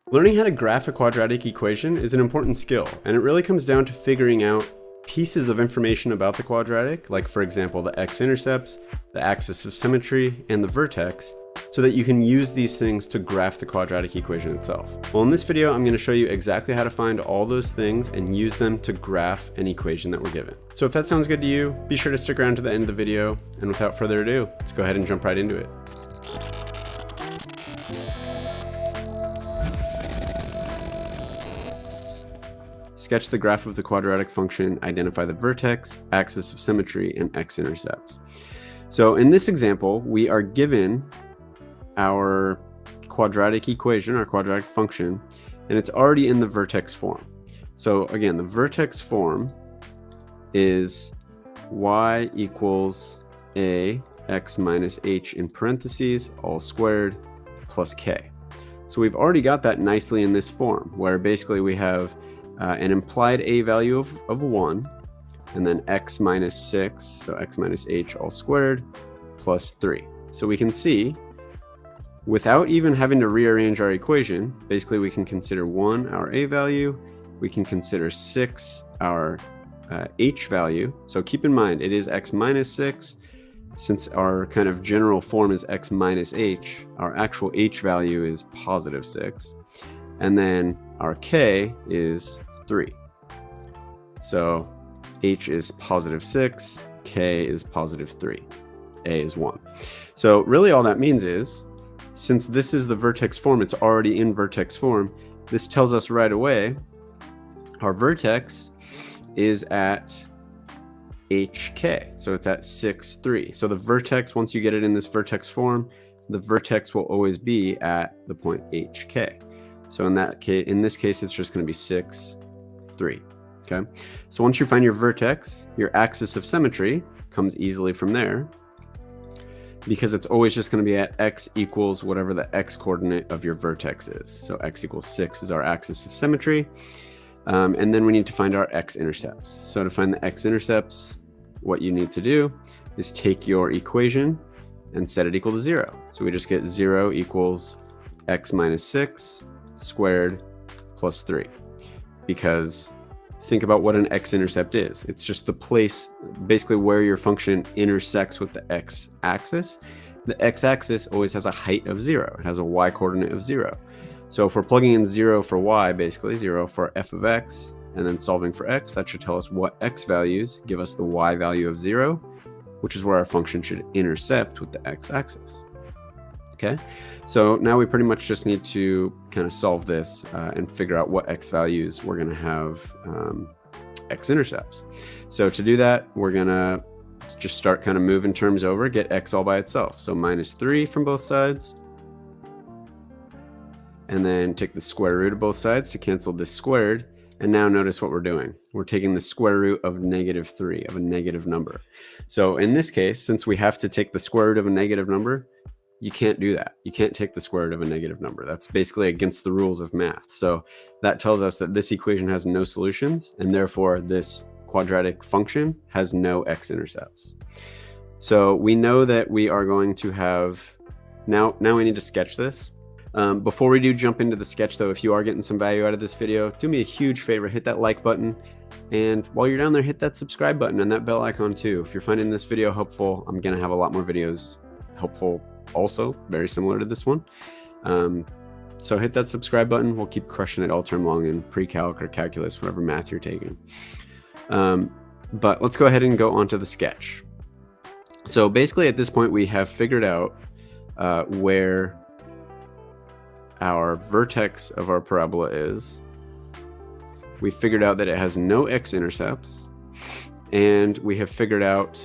Learning how to graph a quadratic equation is an important skill, and it really comes down to figuring out pieces of information about the quadratic, like for example the x-intercepts, the axis of symmetry, and the vertex, so that you can use these things to graph the quadratic equation itself. Well, in this video, I'm going to show you exactly how to find all those things and use them to graph an equation that we're given. So if that sounds good to you, be sure to stick around to the end of the video, and without further ado, let's go ahead and jump right into it. Sketch the graph of the quadratic function, identify the vertex, axis of symmetry, and x-intercepts. So in this example, we are given our quadratic equation, our quadratic function, and it's already in the vertex form. So again, the vertex form is y equals a x minus h in parentheses, all squared, plus k. So we've already got that nicely in this form, where basically we have an implied a value of 1, and then x minus 6, so x minus h all squared, plus 3. So we can see, without even having to rearrange our equation, basically we can consider 1 our a value, we can consider 6 our h value. So keep in mind, it is x minus 6. Since our kind of general form is x minus h, our actual h value is positive 6. And then our k is 3. So h is positive 6, k is positive 3, a is 1. So really all that means is, since this is the vertex form, it's already in vertex form, this tells us right away our vertex is at hk. So it's at 6, 3. So the vertex, once you get it in this vertex form, the vertex will always be at the point hk. So in this case, it's just going to be 6, 3. Okay. So once you find your vertex, your axis of symmetry comes easily from there, because it's always just going to be at x equals whatever the x coordinate of your vertex is. So x equals 6 is our axis of symmetry. And then we need to find our x-intercepts. So to find the x-intercepts, what you need to do is take your equation and set it equal to 0. So we just get 0 equals x minus 6 squared plus 3. Because think about what an x-intercept is. It's just the place, basically where your function intersects with the x-axis. The x-axis always has a height of 0. It has a y-coordinate of 0. So if we're plugging in 0 for y, basically 0 for f of x, and then solving for x, that should tell us what x values give us the y value of 0, which is where our function should intercept with the x-axis. Okay, so now we pretty much just need to kind of solve this and figure out what x values we're going to have x-intercepts. So to do that, we're going to just start kind of moving terms over, get x all by itself. So minus 3 from both sides. And then take the square root of both sides to cancel this squared. And now notice what we're doing. We're taking the square root of negative 3, of a negative number. So in this case, since we have to take the square root of a negative number, you can't do that. You can't take the square root of a negative number. That's basically against the rules of math. So that tells us that this equation has no solutions, and therefore this quadratic function has no x-intercepts. So we know that we are going to have, now we need to sketch this. Before we do jump into the sketch though, if you are getting some value out of this video, do me a huge favor, hit that like button. And while you're down there, hit that subscribe button and that bell icon too. If you're finding this video helpful, I'm going to have a lot more videos helpful also, very similar to this one. So hit that subscribe button. We'll keep crushing it all term long in pre-calc or calculus, whatever math you're taking. But let's go ahead and go on to the sketch. So basically at this point, we have figured out where our vertex of our parabola is. We figured out that it has no x-intercepts, and we have figured out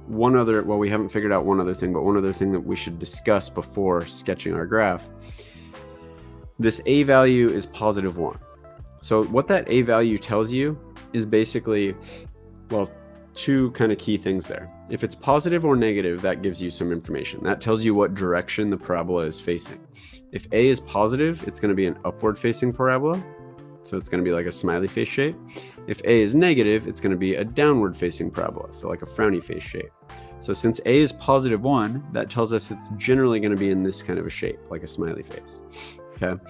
we haven't figured out one other thing, but one other thing that we should discuss before sketching our graph. This a value is positive 1. So what that a value tells you is basically, well, two kind of key things there. If it's positive or negative, that gives you some information. That tells you what direction the parabola is facing. If a is positive, it's going to be an upward facing parabola. So it's going to be like a smiley face shape. If a is negative, it's going to be a downward facing parabola. So like a frowny face shape. So since a is positive 1, that tells us it's generally going to be in this kind of a shape, like a smiley face. Okay.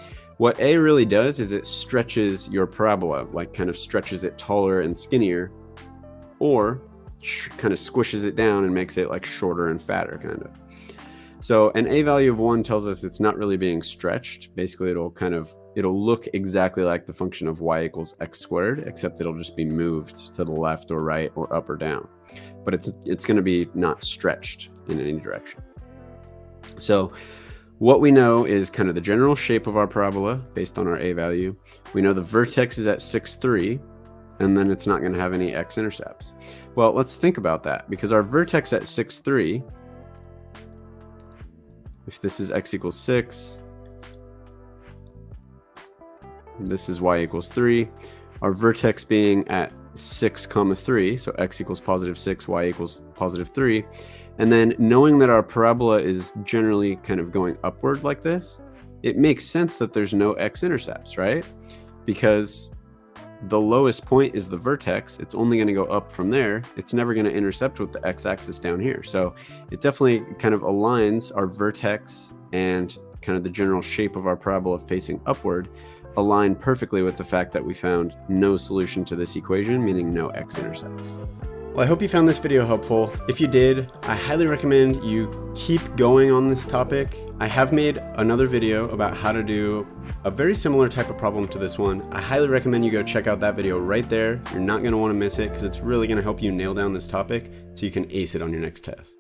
What A really does is it stretches your parabola, like kind of stretches it taller and skinnier, or kind of squishes it down and makes it like shorter and fatter kind of. So an A value of 1 tells us it's not really being stretched. Basically, it'll look exactly like the function of y equals x squared, except it'll just be moved to the left or right or up or down. But it's going to be not stretched in any direction. So what we know is kind of the general shape of our parabola based on our A value. We know the vertex is at 6, 3, and then it's not going to have any x-intercepts. Well, let's think about that, because our vertex at 6, 3, if this is x equals 6, this is y equals 3, our vertex being at 6, 3, so x equals positive 6, y equals positive 3, and then knowing that our parabola is generally kind of going upward like this, it makes sense that there's no x-intercepts, right? Because the lowest point is the vertex. It's only going to go up from there. It's never going to intercept with the x-axis down here. So it definitely kind of aligns our vertex and kind of the general shape of our parabola facing upward align perfectly with the fact that we found no solution to this equation, meaning no x-intercepts. Well, I hope you found this video helpful. If you did, I highly recommend you keep going on this topic. I have made another video about how to do a very similar type of problem to this one. I highly recommend you go check out that video right there. You're not going to want to miss it because it's really going to help you nail down this topic so you can ace it on your next test.